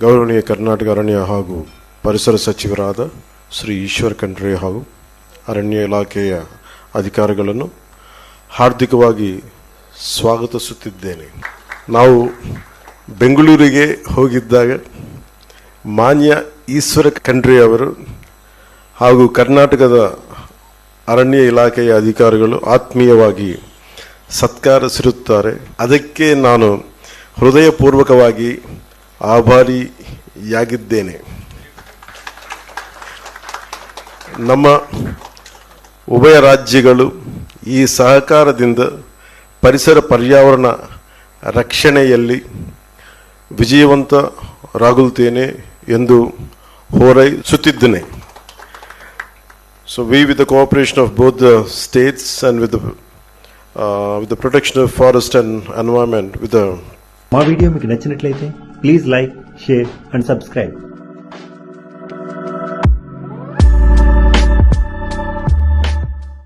ಗೌರವನೀಯ ಕರ್ನಾಟಕ ಅರಣ್ಯ ಹಾಗೂ ಪರಿಸರ ಸಚಿವರಾದ ಶ್ರೀ ಈಶ್ವರ್ ಖಂಡ್ರೆ ಹಾಗೂ ಅರಣ್ಯ ಇಲಾಖೆಯ ಅಧಿಕಾರಿಗಳನ್ನು ಹಾರ್ದಿಕವಾಗಿ ಸ್ವಾಗತಿಸುತ್ತಿದ್ದೇನೆ. ನಾವು ಬೆಂಗಳೂರಿಗೆ ಹೋಗಿದ್ದಾಗ ಮಾನ್ಯ ಈಶ್ವರ ಖಂಡ್ರೆ ಅವರು ಹಾಗೂ ಕರ್ನಾಟಕದ ಅರಣ್ಯ ಇಲಾಖೆಯ ಅಧಿಕಾರಿಗಳು ಆತ್ಮೀಯವಾಗಿ ಸತ್ಕರಿಸಿರುತ್ತಾರೆ. ಅದಕ್ಕೆ ನಾನು ಹೃದಯಪೂರ್ವಕವಾಗಿ ಆಭಾರಿಯಾಗಿದ್ದೇನೆ. ನಮ್ಮ ಉಭಯ ರಾಜ್ಯಗಳು ಈ ಸಹಕಾರದಿಂದ ಪರಿಸರ ಪರ್ಯಾವರಣ ರಕ್ಷಣೆಯಲ್ಲಿ ವಿಜಯವಂತರಾಗುತ್ತೇನೆ ಎಂದು ಹೋರೈಸುತ್ತಿದ್ದೇನೆ. So we, with the cooperation of both the states and with the protection of forest and environment, with the మా వీడియో మీకు నచ్చినట్లయితే please like, share and subscribe.